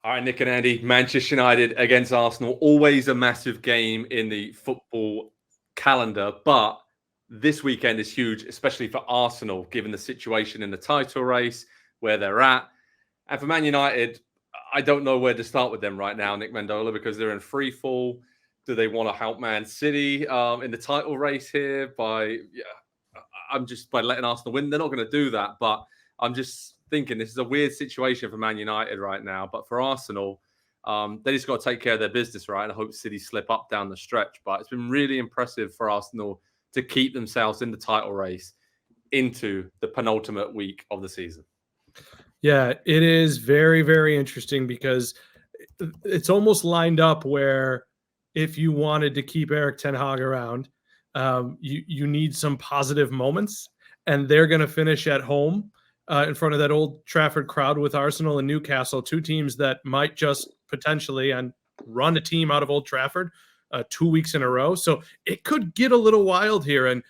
All right, Nick and Andy, Manchester United against Arsenal. Always a massive game in the football calendar, but this weekend is huge, especially for Arsenal, given the situation in the title race, where they're at. And for Man United, I don't know where to start with them right now, Nick Mendola, because they're in free fall. Do they want to help Man City in the title race here by letting Arsenal win? They're not going to do that, but I'm just thinking this is a weird situation for Man United right now. But for Arsenal, they just got to take care of their business, right? And I hope City slip up down the stretch. But it's been really impressive for Arsenal to keep themselves in the title race into the penultimate week of the season. Yeah, it is very, very interesting because it's almost lined up where if you wanted to keep Erik ten Hag around, you need some positive moments, and they're going to finish at home in front of that Old Trafford crowd with Arsenal and Newcastle, two teams that might just potentially and run a team out of Old Trafford 2 weeks in a row. So it could get a little wild here. And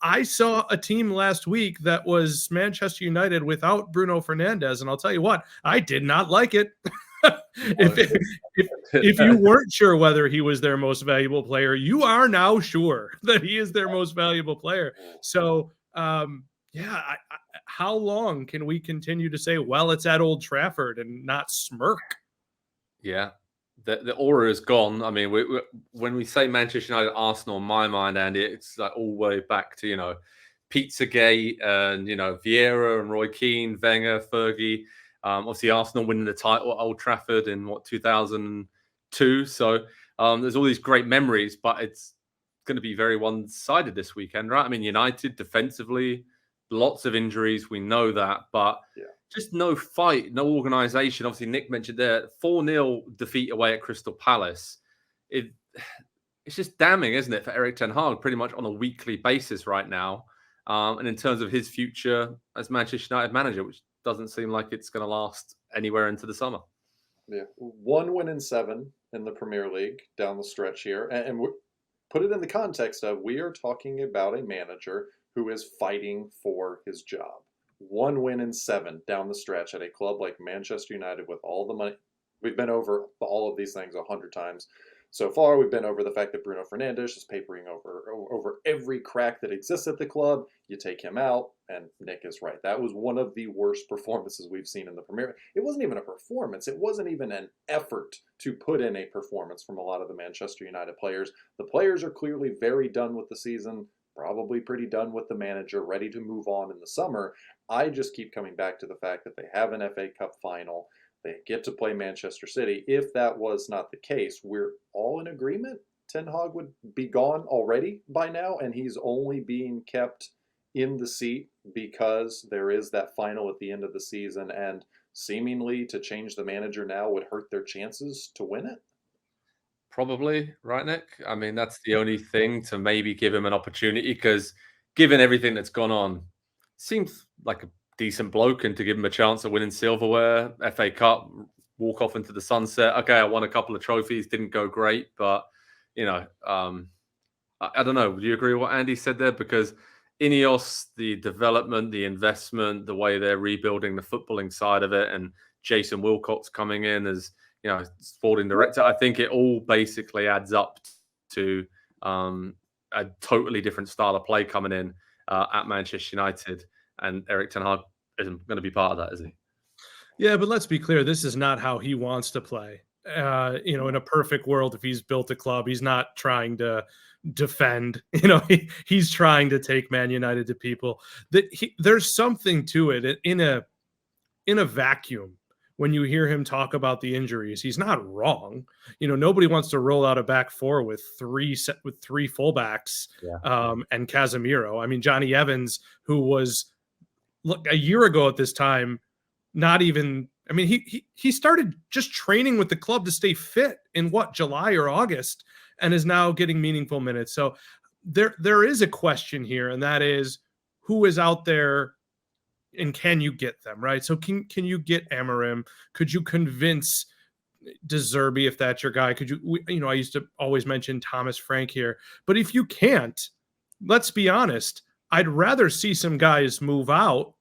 I saw a team last week that was Manchester United without Bruno Fernandes. And I'll tell you what, I did not like it. If you weren't sure whether he was their most valuable player, you are now sure that he is their most valuable player. So, how long can we continue to say, well, it's at Old Trafford and not smirk? Yeah. The aura is gone. I mean, when we say Manchester United, Arsenal, in my mind, Andy, it's like all the way back to, Pizzagate and, Vieira and Roy Keane, Wenger, Fergie. Obviously, Arsenal winning the title at Old Trafford in, 2002. So there's all these great memories, but it's going to be very one-sided this weekend, right? I mean, United defensively, lots of injuries. We know that, but just no fight, no organization. Obviously, Nick mentioned there 4-0 defeat away at Crystal Palace. It's just damning, isn't it, for Erik ten Hag, pretty much on a weekly basis right now. And in terms of his future as Manchester United manager, which doesn't seem like it's going to last anywhere into the summer. Yeah, 1 win in 7 in the Premier League down the stretch here. And put it in the context of we are talking about a manager who is fighting for his job. 1 win in 7 down the stretch at a club like Manchester United with all the money. We've been over all of these things 100 times so far. We've been over the fact that Bruno Fernandes is papering over every crack that exists at the club. You take him out, and Nick is right. That was one of the worst performances we've seen in the Premier. It wasn't even a performance. It wasn't even an effort to put in a performance from a lot of the Manchester United players. The players are clearly very done with the season. Probably pretty done with the manager, ready to move on in the summer. I just keep coming back to the fact that they have an FA Cup final. They get to play Manchester City. If that was not the case, we're all in agreement Ten Hag would be gone already by now, and he's only being kept in the seat because there is that final at the end of the season, and seemingly to change the manager now would hurt their chances to win it. Probably, right, Nick? I mean, that's the only thing to maybe give him an opportunity because given everything that's gone on, seems like a decent bloke and to give him a chance of winning silverware, FA Cup, walk off into the sunset. Okay, I won a couple of trophies, didn't go great, but, I don't know. Do you agree with what Andy said there? Because Ineos, the development, the investment, the way they're rebuilding the footballing side of it, and Jason Wilcox coming in as sporting director, I think it all basically adds up to a totally different style of play coming in at Manchester United, and Erik ten Hag isn't going to be part of that, is he? Yeah, but let's be clear, this is not how he wants to play. In a perfect world, if he's built a club, he's not trying to defend. He's trying to take Man United to people. There's something to it in a vacuum. When you hear him talk about the injuries, he's not wrong. Nobody wants to roll out a back four with three fullbacks and Casemiro. I mean, Johnny Evans, who was a year ago at this time, not even. I mean, he started just training with the club to stay fit in July or August, and is now getting meaningful minutes. So there is a question here, and that is who is out there. And can you get them, right? So can you get Amorim? Could you convince De Zerbi if that's your guy? Could you, I used to always mention Thomas Frank here. But if you can't, let's be honest, I'd rather see some guys move out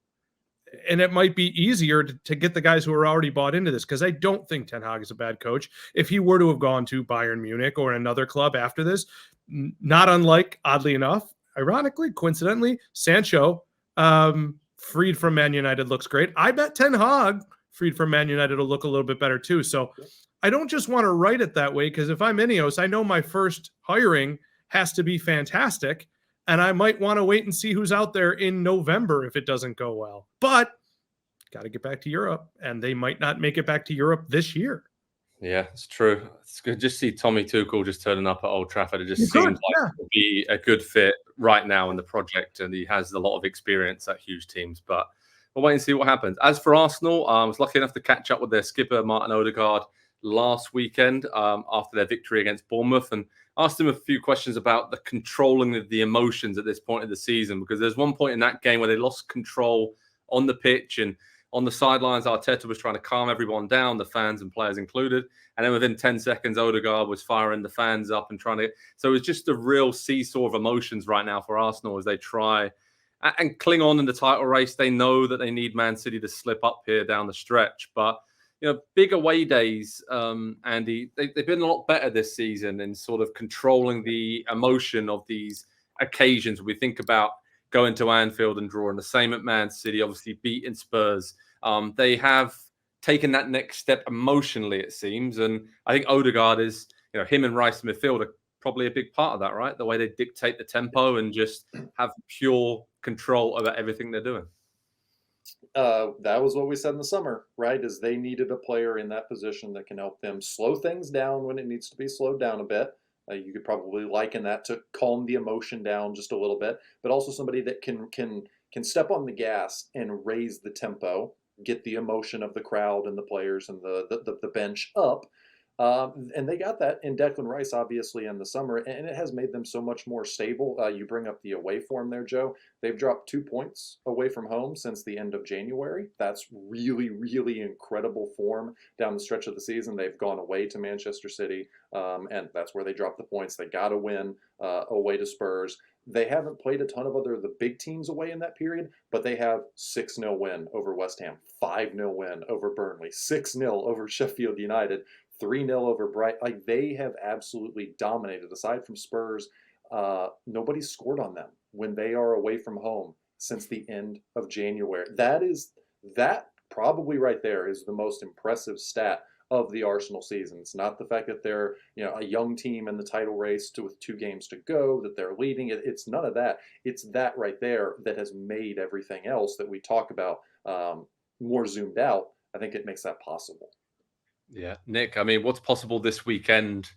And it might be easier to get the guys who are already bought into this, because I don't think Ten Hag is a bad coach. If he were to have gone to Bayern Munich or another club after this, not unlike, oddly enough, ironically, coincidentally, Sancho, freed from Man United, looks great. I bet Ten Hag freed from Man United will look a little bit better too. So I don't just want to write it that way, because if I'm Ineos, I know my first hiring has to be fantastic. And I might want to wait and see who's out there in November if it doesn't go well. But got to get back to Europe, and they might not make it back to Europe this year. Yeah, it's true. It's good just see Tommy Tuchel just turning up at Old Trafford. It just seems like it would be a good fit right now in the project, and he has a lot of experience at huge teams. But we'll wait and see what happens. As for Arsenal, I was lucky enough to catch up with their skipper, Martin Odegaard, last weekend after their victory against Bournemouth, and asked him a few questions about the controlling of the emotions at this point of the season, because there's one point in that game where they lost control on the pitch, and on the sidelines, Arteta was trying to calm everyone down, the fans and players included. And then within 10 seconds, Odegaard was firing the fans up and trying to... So it's just a real seesaw of emotions right now for Arsenal as they try and cling on in the title race. They know that they need Man City to slip up here down the stretch. But, big away days, Andy, they've been a lot better this season in sort of controlling the emotion of these occasions. We think about going to Anfield and drawing, the same at Man City, obviously beating Spurs. They have taken that next step emotionally, it seems. And I think Odegaard is, him and Rice in midfield are probably a big part of that, right? The way they dictate the tempo and just have pure control over everything they're doing. That was what we said in the summer, right? Is they needed a player in that position that can help them slow things down when it needs to be slowed down a bit. You could probably liken that to calm the emotion down just a little bit, but also somebody that can step on the gas and raise the tempo, get the emotion of the crowd and the players and the bench up. And they got that in Declan Rice, obviously, in the summer, and it has made them so much more stable. You bring up the away form there, Joe. They've dropped 2 points away from home since the end of January. That's really, really incredible form down the stretch of the season. They've gone away to Manchester City, and that's where they dropped the points. They got to win away to Spurs. They haven't played a ton of the big teams away in that period, but they have 6-0 win over West Ham, 5-0 win over Burnley, 6-0 over Sheffield United, 3-0 over Brighton. Like, they have absolutely dominated. Aside from Spurs, nobody's scored on them when they are away from home since the end of January. That probably right there is the most impressive stat of the Arsenal season. It's not the fact that they're a young team in the title race with 2 games to go, that they're leading. It's none of that. It's that right there that has made everything else that we talk about more zoomed out. I think it makes that possible. Yeah, Nick, I mean, what's possible this weekend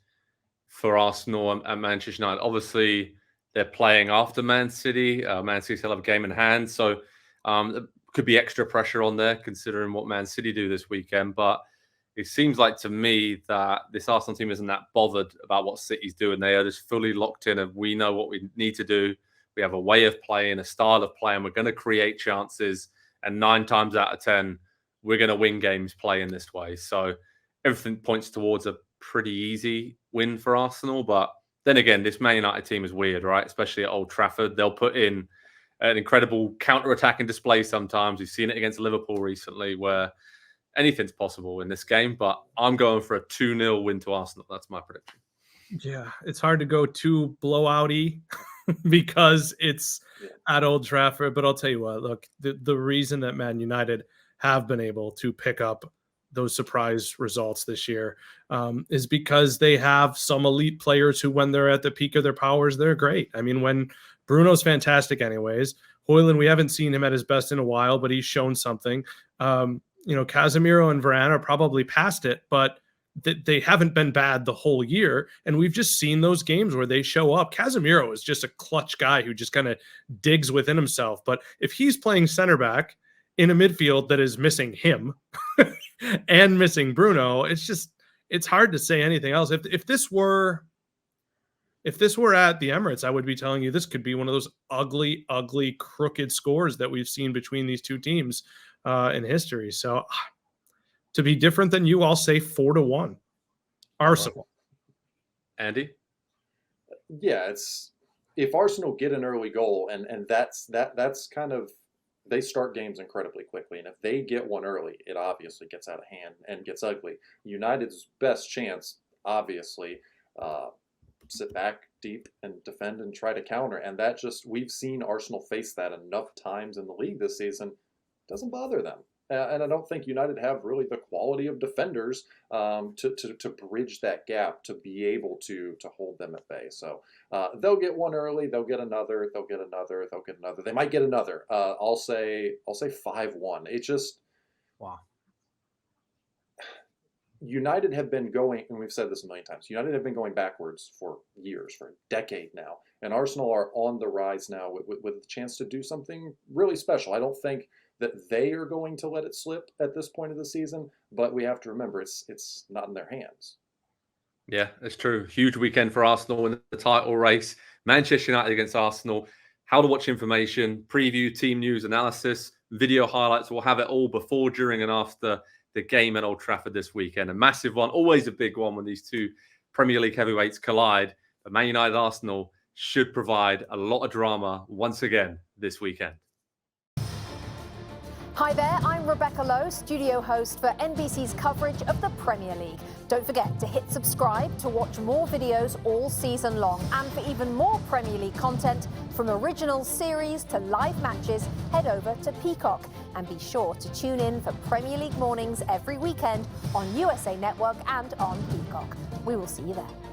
for Arsenal and Manchester United? Obviously, they're playing after Man City. Man City still have a game in hand, so there could be extra pressure on there considering what Man City do this weekend. But it seems like to me that this Arsenal team isn't that bothered about what City's doing. They are just fully locked in, and we know what we need to do. We have a way of playing, a style of playing. We're going to create chances, and 9 times out of 10, we're going to win games playing this way. So everything points towards a pretty easy win for Arsenal. But then again, this Man United team is weird, right? Especially at Old Trafford. They'll put in an incredible counter-attacking display sometimes. We've seen it against Liverpool recently where anything's possible in this game. But I'm going for a 2-0 win to Arsenal. That's my prediction. Yeah, it's hard to go too blowout-y because it's at Old Trafford. But I'll tell you what, look, the reason that Man United have been able to pick up those surprise results this year is because they have some elite players who, when they're at the peak of their powers, they're great. I mean, when Bruno's fantastic anyways, Højlund, we haven't seen him at his best in a while, but he's shown something. Casemiro and Varane are probably past it, but they haven't been bad the whole year. And we've just seen those games where they show up. Casemiro is just a clutch guy who just kind of digs within himself. But if he's playing center back in a midfield that is missing him and missing Bruno, it's hard to say anything else. If this were at the Emirates, I would be telling you this could be one of those ugly, ugly, crooked scores that we've seen between these two teams in history. So to be different than you, I'll say 4-1 Arsenal. Andy? Yeah, it's if Arsenal get an early goal, and that's kind of they start games incredibly quickly. And if they get one early, it obviously gets out of hand and gets ugly. United's best chance, obviously, sit back deep and defend and try to counter. And that just, we've seen Arsenal face that enough times in the league this season. It doesn't bother them. And I don't think United have really the quality of defenders to bridge that gap, to be able to hold them at bay. So they'll get one early, they'll get another, they'll get another, they'll get another. They might get another. I'll say 5-1. It just, wow. United have been going, and we've said this a million times, United have been going backwards for years, for a decade now. And Arsenal are on the rise now with a chance to do something really special. I don't think that they are going to let it slip at this point of the season, but we have to remember it's not in their hands. Yeah, it's true. Huge weekend for Arsenal in the title race. Manchester United against Arsenal. How to watch information, preview, team news, analysis, video highlights. We'll have it all before, during, and after the game at Old Trafford this weekend. A massive one, always a big one when these two Premier League heavyweights collide. But Man United Arsenal should provide a lot of drama once again this weekend. Hi there, I'm Rebecca Lowe, studio host for NBC's coverage of the Premier League. Don't forget to hit subscribe to watch more videos all season long. And for even more Premier League content, from original series to live matches, head over to Peacock. And be sure to tune in for Premier League mornings every weekend on USA Network and on Peacock. We will see you there.